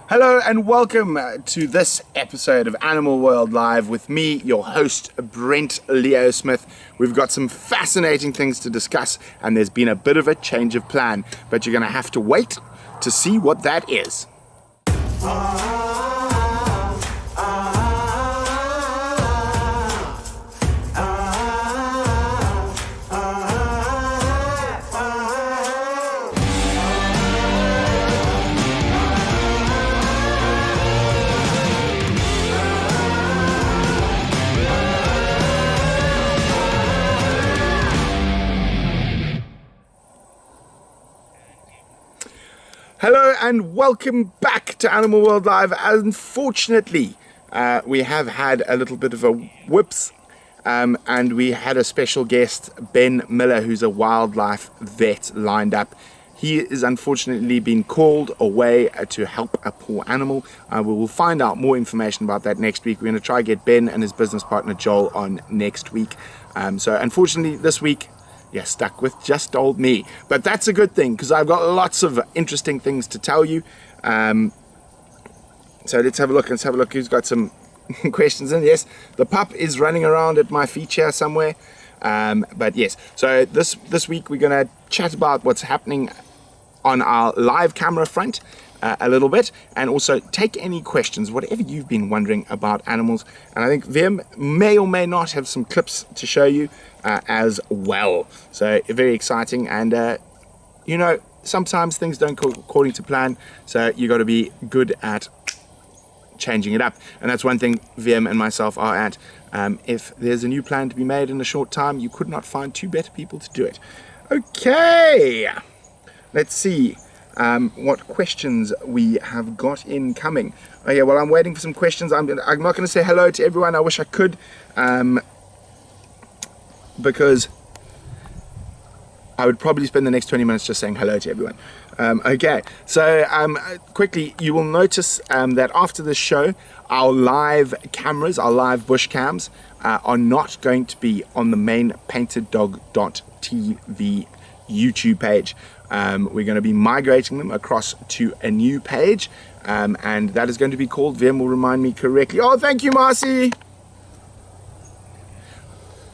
Hello and welcome to this episode of Animal World Live with me, your host, Brent Leo Smith. We've got some fascinating things to discuss and there's been a bit of a change of plan, but you're going to have to wait to see what that is. Hello and welcome back to Animal World Live. Unfortunately, we have had a little bit of a whoops, and we had a special guest, Ben Muller, who's a wildlife vet, lined up. He is unfortunately been called away to help a poor animal. We will find out more information about that next week. We're going to try to get Ben and his business partner Joel on next week. So unfortunately this week, you're stuck with just old me, but that's a good thing because I've got lots of interesting things to tell you. So let's have a look. Who's got some questions in? Yes, the pup is running around at my feet here somewhere. But yes, so this week we're going to chat about what's happening on our live camera front a little bit, and also take any questions, whatever you've been wondering about animals. And I think Vim may or may not have some clips to show you as well. So very exciting, and you know, sometimes things don't go according to plan, so you got to be good at changing it up, and that's one thing VM and myself are at. If there's a new plan to be made in a short time, you could not find two better people to do it. Okay, let's see what questions we have got incoming. Oh yeah, well, I'm waiting for some questions. I'm not going to say hello to everyone. I wish I could, because I would probably spend the next 20 minutes just saying hello to everyone. Okay, so quickly, you will notice that after this show, our live cameras, our live bush cams, are not going to be on the main paintedDog.tv YouTube page. We're going to be migrating them across to a new page, and that is going to be called, Vim will remind me correctly. Oh, thank you, Marcy!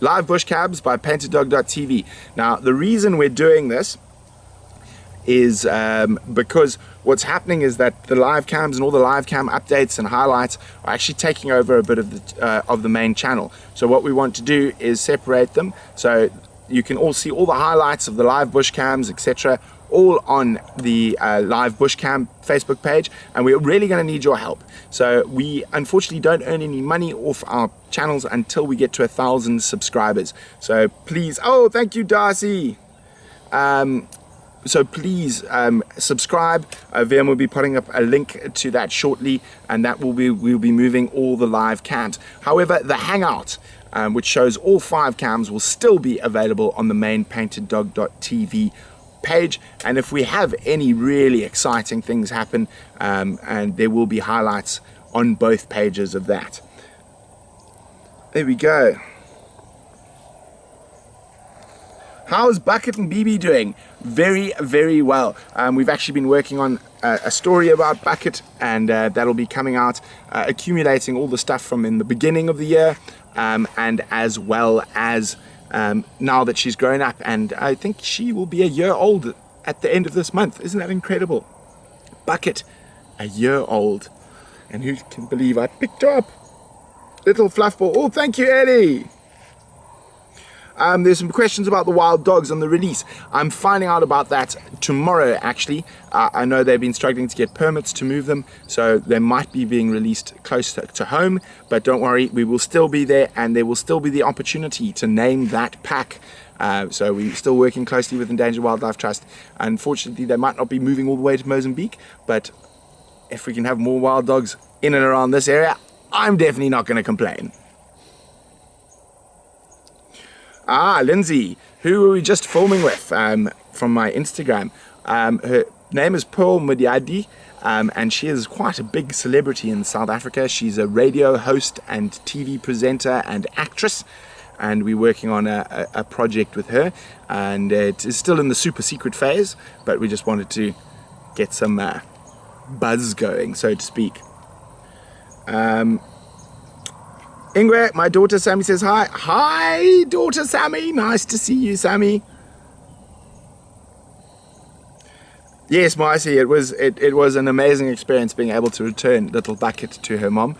Live Bush Cabs by PaintedDog.tv. Now, the reason we're doing this is because what's happening is that the live cams and all the live cam updates and highlights are actually taking over a bit of the main channel. So what we want to do is separate them so you can all see all the highlights of the live bush cams, etc., all on the live bush cam Facebook page, and we're really going to need your help. So we unfortunately don't earn any money off our channels until we get to 1,000 subscribers. So please, oh, thank you, Darcy. So please subscribe. VM will be putting up a link to that shortly, and that we'll be moving all the live cams. However, the Hangout, which shows all 5 cams, will still be available on the main PaintedDog.tv page. And if we have any really exciting things happen, and there will be highlights on both pages of that. There we go. How's Bucket and BB doing? Very, very well. We've actually been working on a story about Bucket, and that'll be coming out, accumulating all the stuff from in the beginning of the year, and as well as now that she's grown up, and I think she will be a year old at the end of this month. Isn't that incredible? Bucket, a year old. And who can believe I picked her up? Little fluffball. Oh, thank you, Ellie. There's some questions about the wild dogs on the release. I'm finding out about that tomorrow, actually. I know they've been struggling to get permits to move them, so they might be being released close to home, but don't worry, we will still be there, and there will still be the opportunity to name that pack. So we're still working closely with Endangered Wildlife Trust. Unfortunately, they might not be moving all the way to Mozambique, but if we can have more wild dogs in and around this area, I'm definitely not going to complain. Lindsay, who were we just filming with from my Instagram? Her name is Pearl Mudiadi, and she is quite a big celebrity in South Africa. She's a radio host and TV presenter and actress, and we're working on a project with her, and it is still in the super secret phase, but we just wanted to get some buzz going, so to speak. Ingwe, my daughter Sammy says hi. Hi, daughter Sammy. Nice to see you, Sammy. Yes, Marcy, it was an amazing experience being able to return Little Bucket to her mom.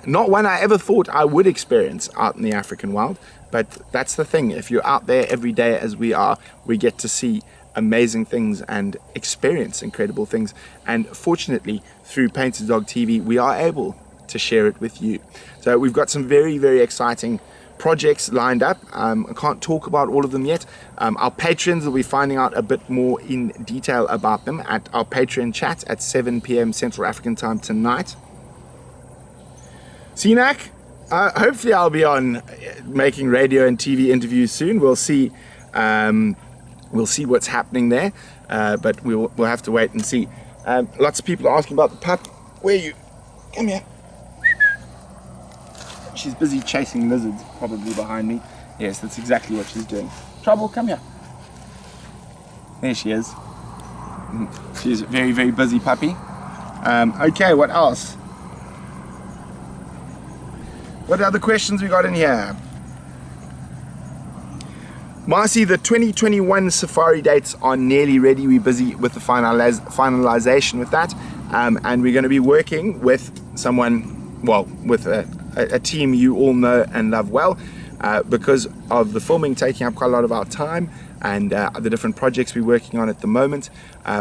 Not one I ever thought I would experience out in the African wild, but that's the thing. If you're out there every day as we are, we get to see amazing things and experience incredible things. And fortunately, through Painted Dog TV, we are able to share it with you. So we've got some very, very exciting projects lined up. I can't talk about all of them yet. Our patrons will be finding out a bit more in detail about them at our Patreon chat at 7 p.m. Central African time tonight. Sinak, hopefully I'll be on making radio and TV interviews soon. We'll see what's happening there, but we'll have to wait and see. Lots of people are asking about the pup. Where are you? Come here. She's busy chasing lizards, probably behind me. Yes, that's exactly what she's doing. Trouble, come here. There she is. She's a very, very busy puppy. Okay, what else? What other questions we got in here? Marcy, the 2021 safari dates are nearly ready. We're busy with the finalization with that. And we're going to be working with someone, well, with a team you all know and love well, because of the filming taking up quite a lot of our time and the different projects we're working on at the moment.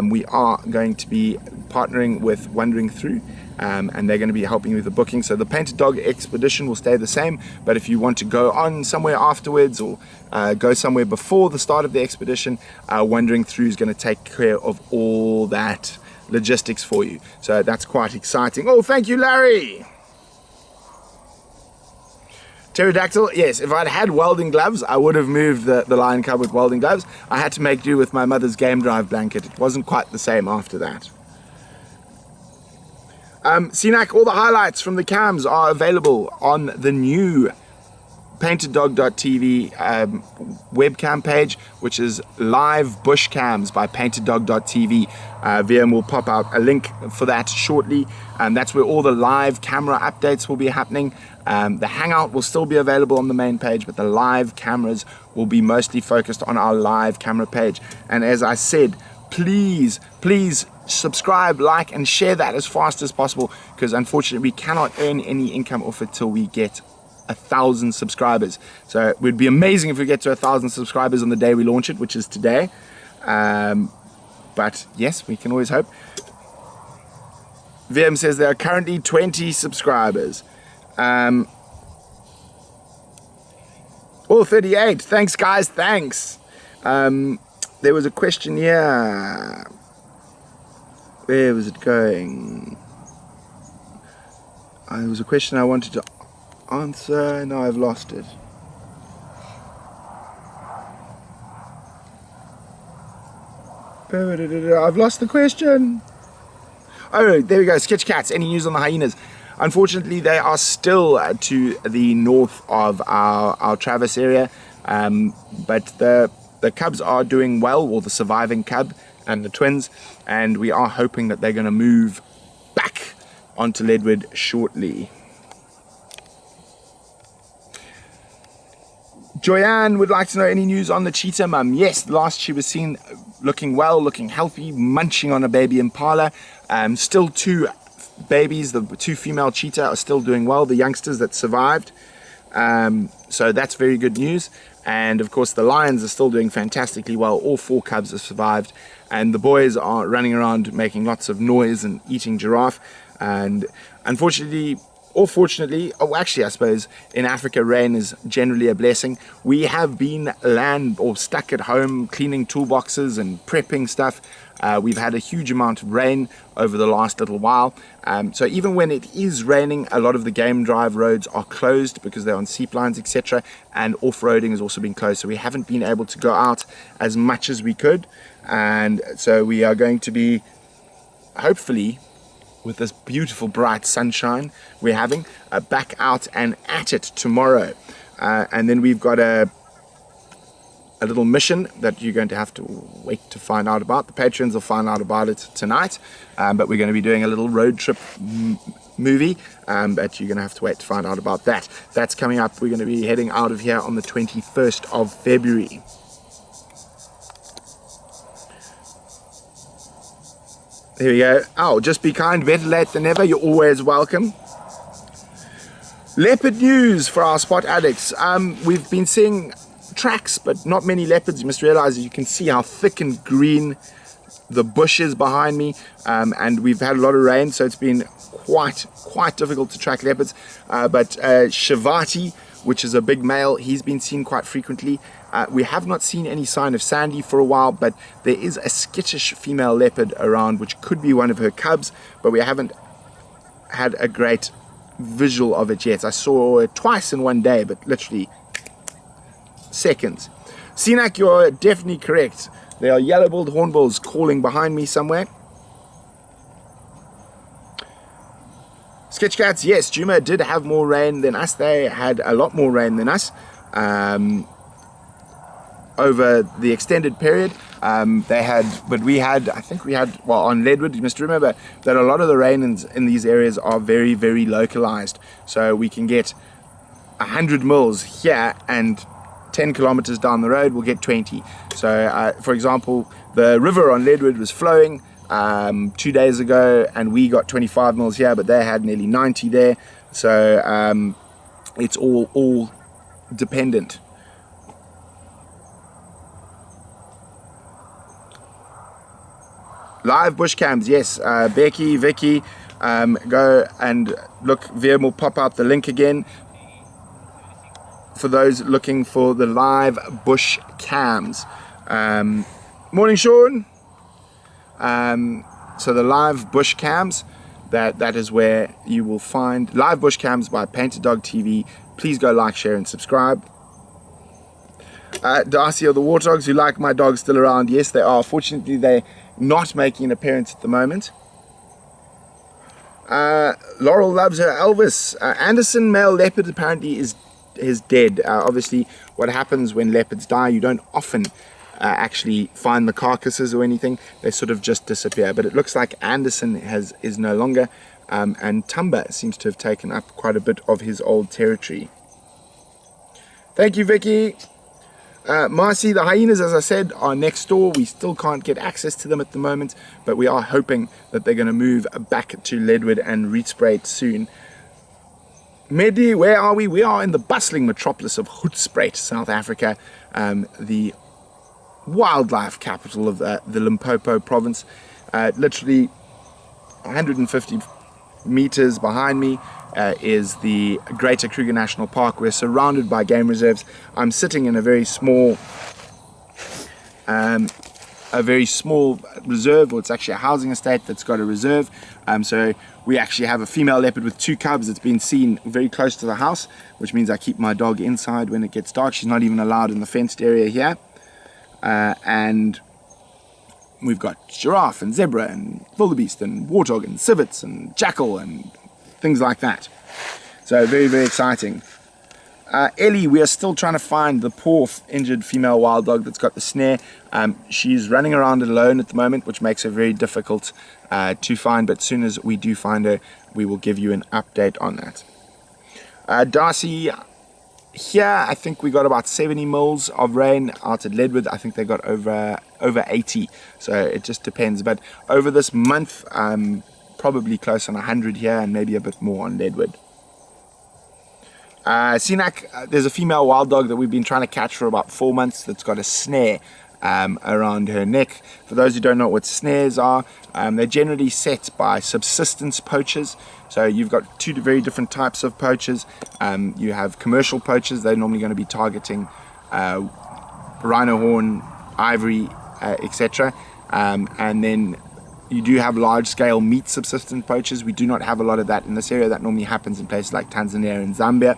We are going to be partnering with Wandering Through, and they're going to be helping with the booking. So the Painted Dog expedition will stay the same, but if you want to go on somewhere afterwards or go somewhere before the start of the expedition, Wandering Through is going to take care of all that logistics for you. So that's quite exciting. Oh, thank you, Larry. Pterodactyl, yes, if I'd had welding gloves, I would have moved the lion cub with welding gloves. I had to make do with my mother's game drive blanket. It wasn't quite the same after that. Sinak, all the highlights from the cams are available on the new painteddog.tv webcam page, which is live bush cams by painteddog.tv. VM will pop out a link for that shortly, and that's where all the live camera updates will be happening. The hangout will still be available on the main page, but the live cameras will be mostly focused on our live camera page. And as I said, please subscribe, like, and share that as fast as possible, because unfortunately we cannot earn any income off it till we get 1,000 subscribers. So it would be amazing if we get to 1,000 subscribers on the day we launch it, which is today. But yes, we can always hope. VM says there are currently 20 subscribers. Oh, 38. Thanks, guys. Thanks. There was a question here. Where was it going? There was a question I wanted to answer. Now I've lost it. I've lost the question. Oh, there we go. Sketch Cats. Any news on the hyenas? Unfortunately, they are still to the north of our Travis area, but the cubs are doing well, or the surviving cub and the twins, and we are hoping that they're going to move back onto Leadwood shortly. Joyanne would like to know any news on the cheetah mum. Yes, last she was seen looking well, looking healthy, munching on a baby impala. Still two babies, the two female cheetah are still doing well, the youngsters that survived. So that's very good news. And of course the lions are still doing fantastically well. All 4 cubs have survived, and the boys are running around making lots of noise and eating giraffe. And unfortunately, or fortunately, actually I suppose in Africa rain is generally a blessing. We have been stuck at home cleaning toolboxes and prepping stuff. We've had a huge amount of rain over the last little while. So even when it is raining, a lot of the game drive roads are closed because they're on seep lines, etc. And off-roading has also been closed. So we haven't been able to go out as much as we could. And so we are going to be, hopefully, with this beautiful bright sunshine we're having, back out and at it tomorrow. And then we've got a a little mission that you're going to have to wait to find out about. The patrons will find out about it tonight, but we're going to be doing a little road trip movie, but you're going to have to wait to find out about that. That's coming up. We're going to be heading out of here on the 21st of February. There we go. Oh, just be kind, better late than never. You're always welcome. Leopard news for our spot addicts. We've been seeing tracks, but not many leopards. You must realize, you can see how thick and green the bush is behind me, and we've had a lot of rain, so it's been quite difficult to track leopards. But Shivati, which is a big male, he's been seen quite frequently. We have not seen any sign of Sandy for a while, but there is a skittish female leopard around, which could be one of her cubs, but we haven't had a great visual of it yet. I saw it twice in one day, but literally seconds. Sinak, you're definitely correct. There are yellow-billed hornbills calling behind me somewhere. Sketchcats, yes, Juma did have more rain than us. They had a lot more rain than us over the extended period. They had, but we had, I think we had, well, on Leadwood, you must remember that a lot of the rain in these areas are very, very localized. So we can get 100 mils here, and 10 kilometers down the road we'll get 20. So for example, the river on Leadwood was flowing 2 days ago, and we got 25 mils here, but they had nearly 90 there. So it's all dependent. Live bush cams, yes. Becky, Vicky, go and look. Veerm will pop out the link again for those looking for the live bush cams. Morning, Sean. So the live bush cams, that is where you will find live bush cams by Painted Dog TV. Please go like, share, and subscribe. Darcy, are the warthogs who like my dog still around? Yes, they are. Fortunately, they're not making an appearance at the moment. Laurel loves her Elvis. Anderson male leopard apparently is dead. Obviously, what happens when leopards die, you don't often actually find the carcasses or anything. They sort of just disappear. But it looks like Anderson is no longer, and Tumba seems to have taken up quite a bit of his old territory. Thank you, Vicky. Marcy, the hyenas, as I said, are next door. We still can't get access to them at the moment, but we are hoping that they're going to move back to Leadwood and Rietspruit soon. Medi, where are we? We are in the bustling metropolis of Hoedspruit, South Africa, the wildlife capital of the Limpopo province. Literally 150 meters behind me is the Greater Kruger National Park. We're surrounded by game reserves. I'm sitting in a very small reserve, or it's actually a housing estate that's got a reserve. So we actually have a female leopard with 2 cubs. It's been seen very close to the house, which means I keep my dog inside when it gets dark. She's not even allowed in the fenced area here. And we've got giraffe and zebra and wildebeest and warthog and civets and jackal and things like that. So very, very exciting. Ellie, we are still trying to find the poor injured female wild dog that's got the snare. She's running around alone at the moment, which makes her very difficult to find, but as soon as we do find her, we will give you an update on that. Darcy, here I think we got about 70 mils of rain. Out at Leadwood I think they got over 80, so it just depends. But over this month, probably close on 100 here, and maybe a bit more on Leadwood. Sinak, there's a female wild dog that we've been trying to catch for about 4 months that's got a snare around her neck. For those who don't know what snares are, they're generally set by subsistence poachers. So you've got 2 very different types of poachers. You have commercial poachers. They're normally going to be targeting rhino horn, ivory, etc. And then you do have large-scale meat subsistence poachers. We do not have a lot of that in this area. That normally happens in places like Tanzania and Zambia.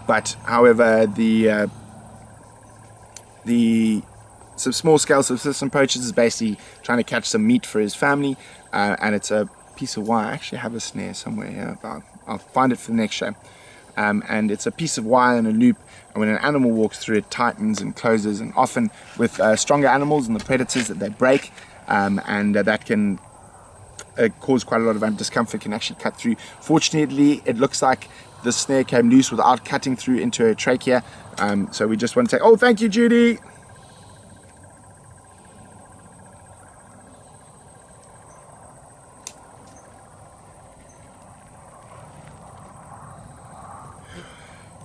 But however, the small-scale subsistence poachers is basically trying to catch some meat for his family, and it's a piece of wire. I actually have a snare somewhere here, but I'll find it for the next show. and it's a piece of wire in a loop, and when an animal walks through it tightens and closes, and often with stronger animals and the predators that they break, and that can cause quite a lot of discomfort, can actually cut through. Fortunately, it looks like the snare came loose without cutting through into her trachea, so we just want to say, oh, thank you, Judy.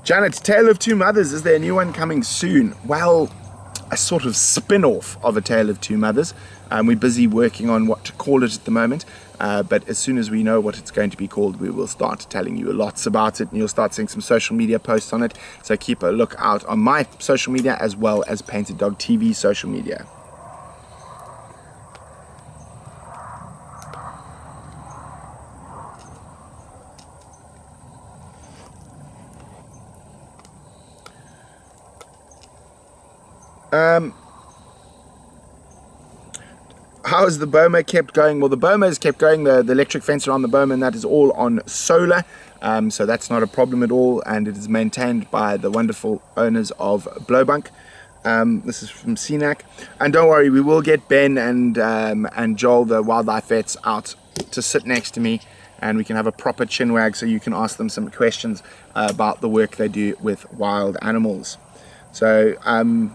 Janet, Tale of Two Mothers, is there a new one coming soon? Well, a sort of spin-off of A Tale of Two Mothers. We're busy working on what to call it at the moment, but as soon as we know what it's going to be called, we will start telling you lots about it, and you'll start seeing some social media posts on it. So keep a look out on my social media as well as Painted Dog TV social media. How is the boma kept going? Well, the boma is kept going, the electric fence around the boma, and that is all on solar, so that's not a problem at all, and it is maintained by the wonderful owners of Blowbunk. This is from CNAC, and don't worry, we will get Ben and Joel, the wildlife vets, out to sit next to me, and we can have a proper chinwag so you can ask them some questions about the work they do with wild animals. So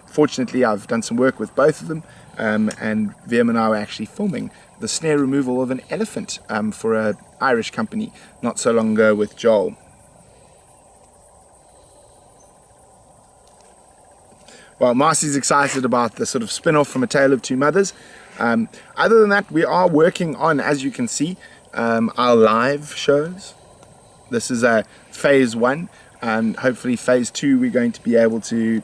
fortunately, I've done some work with both of them, and VM and I were actually filming the snare removal of an elephant for an Irish company not so long ago with Joel. Well, Marcy's excited about the sort of spin-off from A Tale of Two Mothers. Other than that, we are working on, as you can see, our live shows. This is phase 1, and hopefully phase 2 we're going to be able to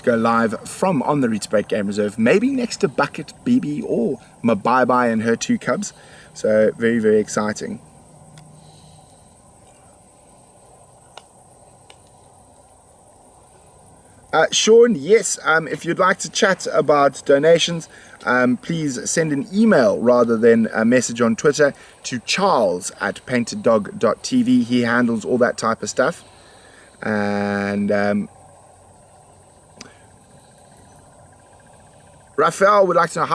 go live from on the Rietsberg Game Reserve, maybe next to Bucket, BB, or Mabai and her 2 cubs. So very, very exciting. Sean, yes, if you'd like to chat about donations, please send an email rather than a message on Twitter to charles@painteddog.tv. He handles all that type of stuff. And Raphael would like to know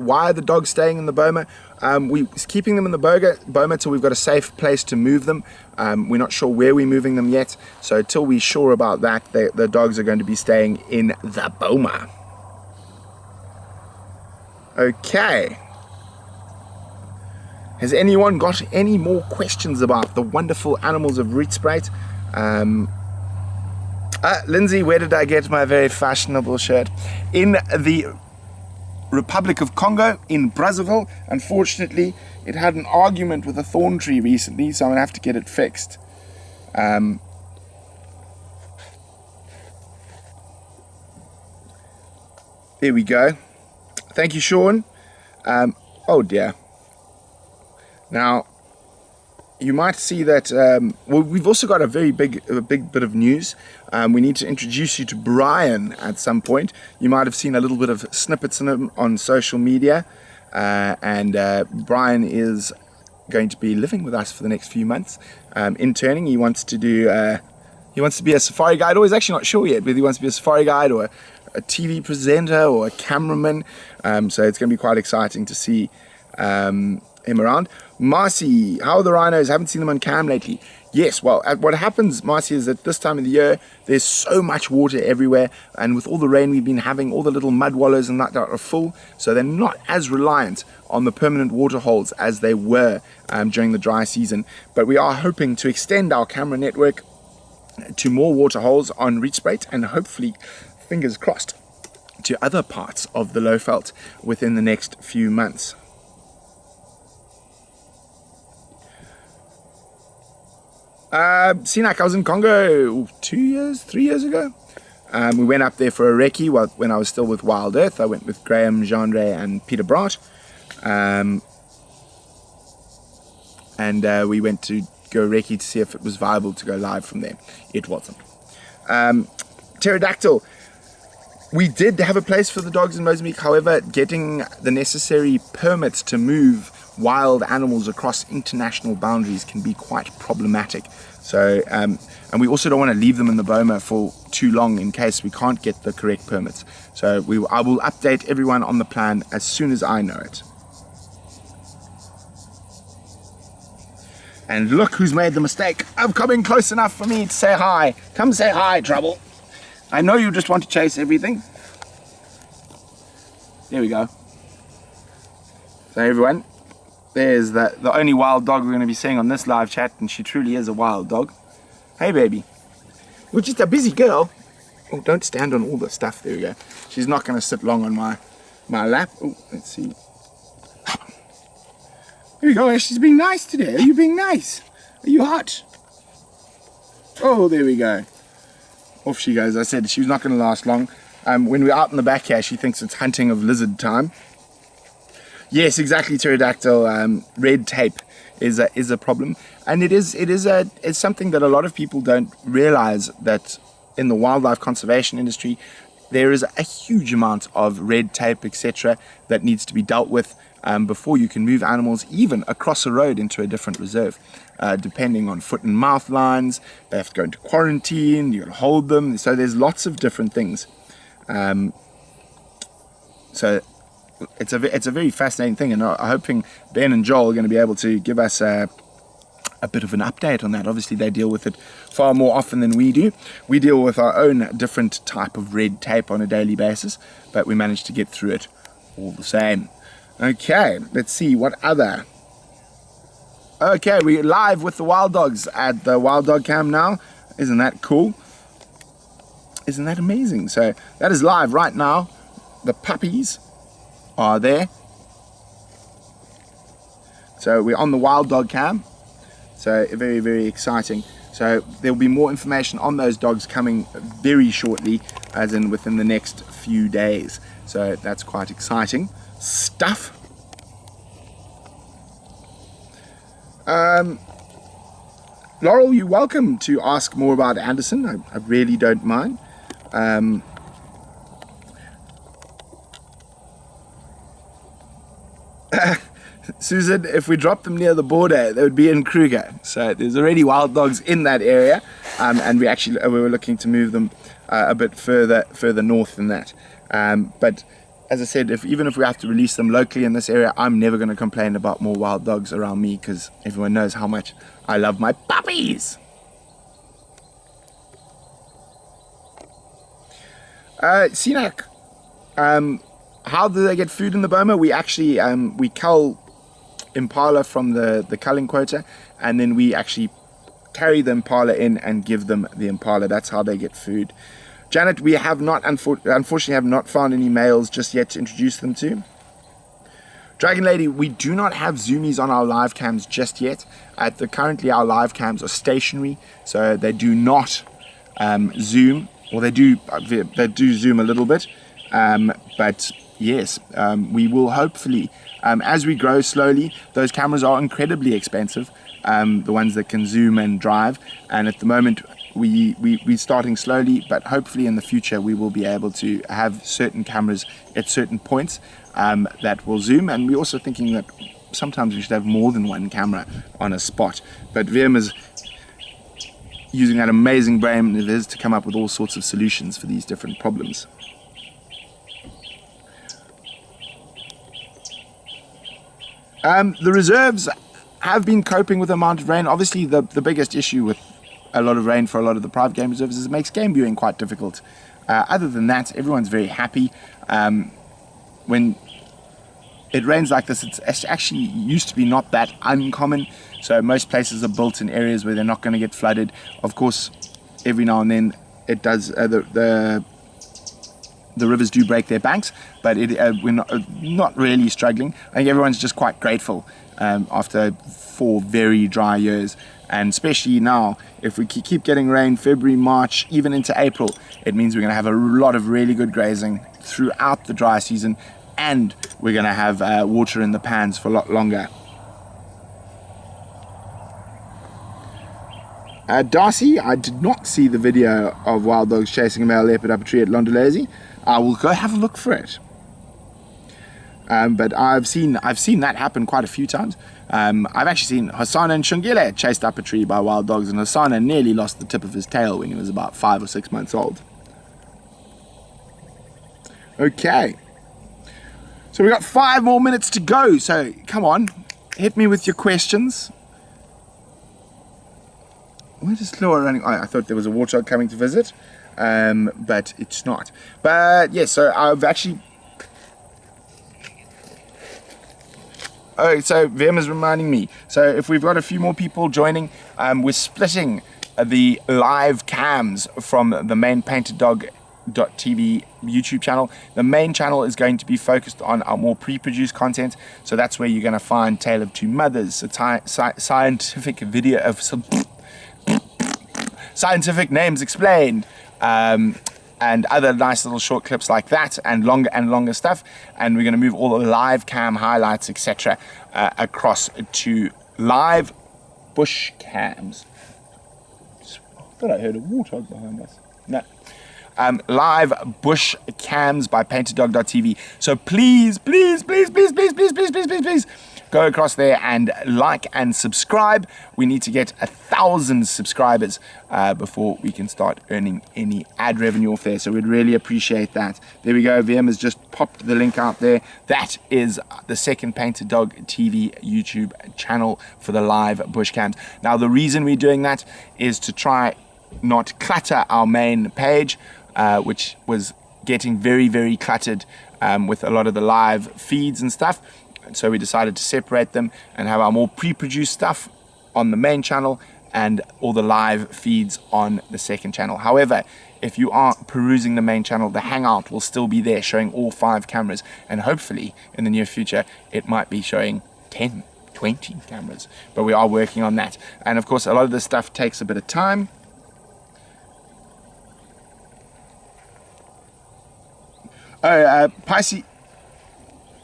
why are the dogs staying in the boma. We're keeping them in the boma till we've got a safe place to move them. We're not sure where we're moving them yet, so till we're sure about that, the dogs are going to be staying in the boma. Okay. Has anyone got any more questions about the wonderful animals of Rietsberg? Lindsay, where did I get my very fashionable shirt? In the Republic of Congo, in Brazzaville. Unfortunately, it had an argument with a thorn tree recently, so I'm gonna have to get it fixed. There we go. Thank you, Sean. Oh dear. Now, you might see that, well, we've also got a very big bit of news. We need to introduce you to Brian at some point. You might have seen a little bit of snippets of him on social media, and Brian is going to be living with us for the next few months, interning. He wants to do, he wants to be a safari guide, or he's actually not sure yet whether he wants to be a safari guide or a TV presenter or a cameraman. So it's going to be quite exciting to see him around. Marcy, how are the rhinos? Haven't seen them on cam lately. Yes, well, what happens, Marcy, is that this time of the year, there's so much water everywhere, and with all the rain we've been having, all the little mud wallows and that are full, so they're not as reliant on the permanent water holes as they were during the dry season. But we are hoping to extend our camera network to more water holes on Rietsberg, and hopefully, fingers crossed, to other parts of the Lowveld within the next few months. Sinak, I was in Congo 3 years ago. We went up there for a recce when I was still with Wild Earth. I went with Graham, Gendre, and Peter Brandt. And we went to go recce to see if it was viable to go live from there. It wasn't. Pterodactyl. We did have a place for the dogs in Mozambique. However, getting the necessary permits to move wild animals across international boundaries can be quite problematic. So, and we also don't want to leave them in the boma for too long in case we can't get the correct permits. So I will update everyone on the plan as soon as I know it. And look who's made the mistake of coming close enough for me to say hi. Come say hi, Trouble. I know you just want to chase everything. There we go. So everyone, there's the only wild dog we're going to be seeing on this live chat, and she truly is a wild dog. Hey baby, you're just a busy girl. Oh, don't stand on all the stuff. There we go. She's not going to sit long on my lap. Oh, let's see. Here we go. She's being nice today. Are you being nice? Are you hot? Oh, there we go. Off she goes. I said she's not going to last long. When we're out in the back here, she thinks it's hunting of lizard time. Yes, exactly, pterodactyl. Red tape is a problem, and it's something that a lot of people don't realize, that in the wildlife conservation industry there is a huge amount of red tape, etc., that needs to be dealt with before you can move animals even across a road into a different reserve. Depending on foot and mouth lines, they have to go into quarantine, you got to hold them, so there's lots of different things. So it's a very fascinating thing, and I'm hoping Ben and Joel are going to be able to give us a bit of an update on that. Obviously they deal with it far more often than we do. We deal with our own different type of red tape on a daily basis, but we managed to get through it all the same. Okay, let's see what other. Okay, we're live with the wild dogs at the wild dog cam now. Isn't that cool? Isn't that amazing? So that is live right now. The puppies are there. So we're on the wild dog cam. So very, very exciting. So there will be more information on those dogs coming very shortly, as in within the next few days. So that's quite exciting stuff. Laurel, you're welcome to ask more about Anderson. I really don't mind. Susan, if we drop them near the border, they would be in Kruger. So there's already wild dogs in that area, and we were looking to move them a bit further north than that. But as I said, even if we have to release them locally in this area, I'm never going to complain about more wild dogs around me, because everyone knows how much I love my puppies. Sinak, how do they get food in the boma? We actually we cull impala from the culling quota, and then we actually carry the impala in and give them the impala. That's how they get food. Janet, we have not, unfortunately have not found any males just yet to introduce them to. Dragon Lady, we do not have zoomies on our live cams just yet. Currently our live cams are stationary, so they do not zoom, or they do zoom a little bit, but yes, we will hopefully, as we grow slowly. Those cameras are incredibly expensive, the ones that can zoom and drive, and at the moment we're starting slowly, but hopefully in the future we will be able to have certain cameras at certain points that will zoom. And we're also thinking that sometimes we should have more than one camera on a spot, but Wim is using that amazing brain of his to come up with all sorts of solutions for these different problems. The reserves have been coping with the amount of rain. Obviously the biggest issue with a lot of rain for a lot of the private game reserves is it makes game viewing quite difficult. Other than that, everyone's very happy. When it rains like this, it's actually used to be not that uncommon. So most places are built in areas where they're not going to get flooded. Of course, every now and then it does. The rivers do break their banks, but we're not really struggling. I think everyone's just quite grateful after 4 very dry years, and especially now, if we keep getting rain February, March, even into April, it means we're going to have a lot of really good grazing throughout the dry season, and we're going to have water in the pans for a lot longer. Darcy, I did not see the video of wild dogs chasing a male leopard up a tree at Londolezi. I will go have a look for it. But I've seen that happen quite a few times. I've actually seen Hasana and Shungile chased up a tree by wild dogs, and Hasana nearly lost the tip of his tail when he was about 5 or 6 months old. Okay, so we got 5 more minutes to go, so come on, hit me with your questions. Where is Laura running? Oh, I thought there was a warthog coming to visit, but it's not. But yes, so I've actually... Oh, so Vim is reminding me. So if we've got a few more people joining, we're splitting the live cams from the main PaintedDog.tv YouTube channel. The main channel is going to be focused on our more pre-produced content. So that's where you're going to find Tale of Two Mothers, a scientific video of some scientific names explained, and other nice little short clips like that, and longer stuff. And we're going to move all the live cam highlights, etc., across to live bush cams. I thought I heard a warthog behind us. No. Live bush cams by PaintedDog.tv. So please go across there and like and subscribe. We need to get 1,000 subscribers before we can start earning any ad revenue off there. So we'd really appreciate that. There we go. VM has just popped the link out there. That is the second Painted Dog TV YouTube channel for the live bush cams. Now the reason we're doing that is to try not clutter our main page, which was getting very cluttered with a lot of the live feeds and stuff. So we decided to separate them and have our more pre-produced stuff on the main channel and all the live feeds on the second channel. However, if you are perusing the main channel, the Hangout will still be there showing all 5 cameras, and hopefully in the near future it might be showing 10, 20 cameras, but we are working on that. And of course a lot of this stuff takes a bit of time.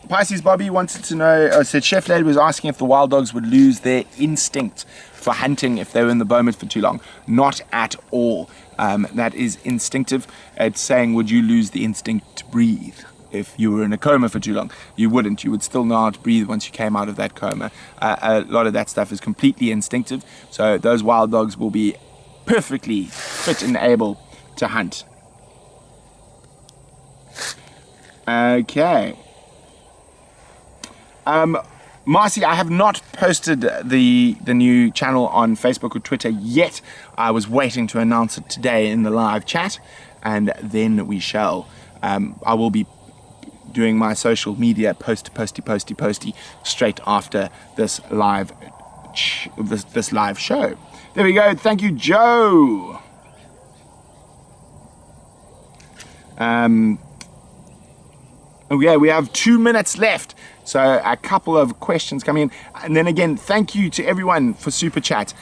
Pisces Bobby wanted to know, said Chef Lady was asking if the wild dogs would lose their instinct for hunting if they were in the Beaumont for too long. Not at all. That is instinctive. It's saying, would you lose the instinct to breathe if you were in a coma for too long? You wouldn't. You would still know how to breathe once you came out of that coma. A lot of that stuff is completely instinctive. So those wild dogs will be perfectly fit and able to hunt. Okay. Marcy, I have not posted the new channel on Facebook or Twitter yet. I was waiting to announce it today in the live chat, and then we shall. I will be doing my social media posty straight after this live this live show. There we go. Thank you, Joe. Okay, we have 2 minutes left. So a couple of questions coming in. And then again, thank you to everyone for Super Chat.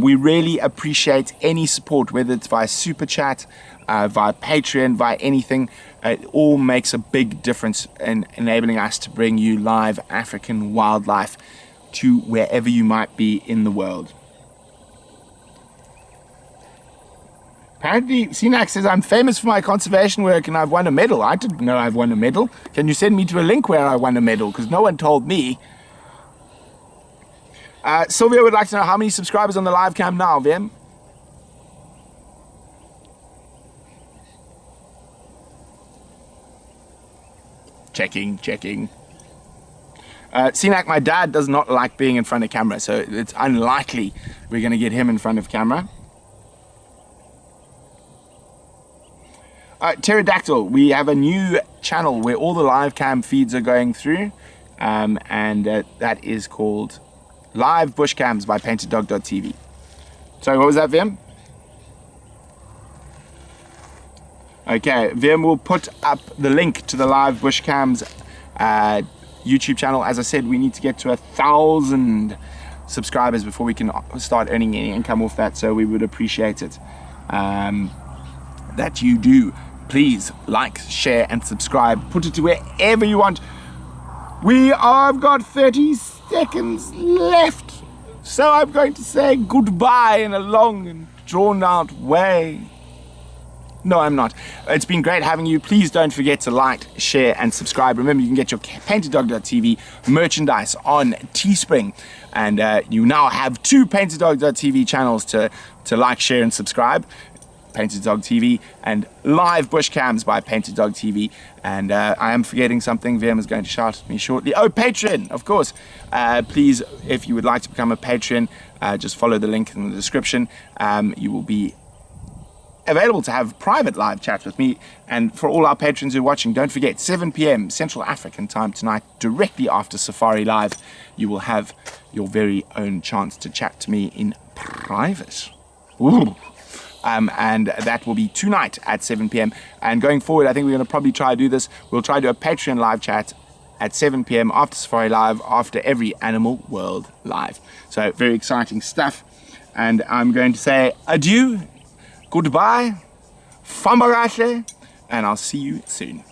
We really appreciate any support, whether it's via Super Chat, via Patreon, via anything. It all makes a big difference in enabling us to bring you live African wildlife to wherever you might be in the world. Apparently, Sinak says, I'm famous for my conservation work and I've won a medal. I didn't know I've won a medal. Can you send me to a link where I won a medal? Because no one told me. Sylvia would like to know how many subscribers on the live cam now, Vim? Checking. Sinak, my dad does not like being in front of camera, so it's unlikely we're going to get him in front of camera. Pterodactyl, we have a new channel where all the live cam feeds are going through, and that is called Live Bush Cams by PaintedDog.tv. Sorry, what was that, Vim? Okay, Vim will put up the link to the Live Bush Cams YouTube channel. As I said, we need to get to 1,000 subscribers before we can start earning any income off that, so we would appreciate it that you do. Please like, share and subscribe. Put it to wherever you want. I've got 30 seconds left, so I'm going to say goodbye in a long and drawn out way. No, I'm not. It's been great having you. Please don't forget to like, share, and subscribe. Remember, you can get your paintedDog.tv merchandise on Teespring. And you now have 2 paintedDog.tv channels to like, share, and subscribe. Painted Dog TV and live bush cams by Painted Dog TV. And I am forgetting something. VM is going to shout at me shortly. Oh, Patreon, of course. Please, if you would like to become a patron, just follow the link in the description. You will be available to have private live chats with me. And for all our patrons who are watching, don't forget, 7 p.m. Central African time tonight, directly after Safari Live, you will have your very own chance to chat to me in private. Ooh. And that will be tonight at 7 p.m. And going forward, I think we're going to probably try to do this. We'll try to do a Patreon live chat at 7 p.m. after Safari Live, after every Animal World Live. So very exciting stuff. And I'm going to say adieu, goodbye, fambarahle, and I'll see you soon.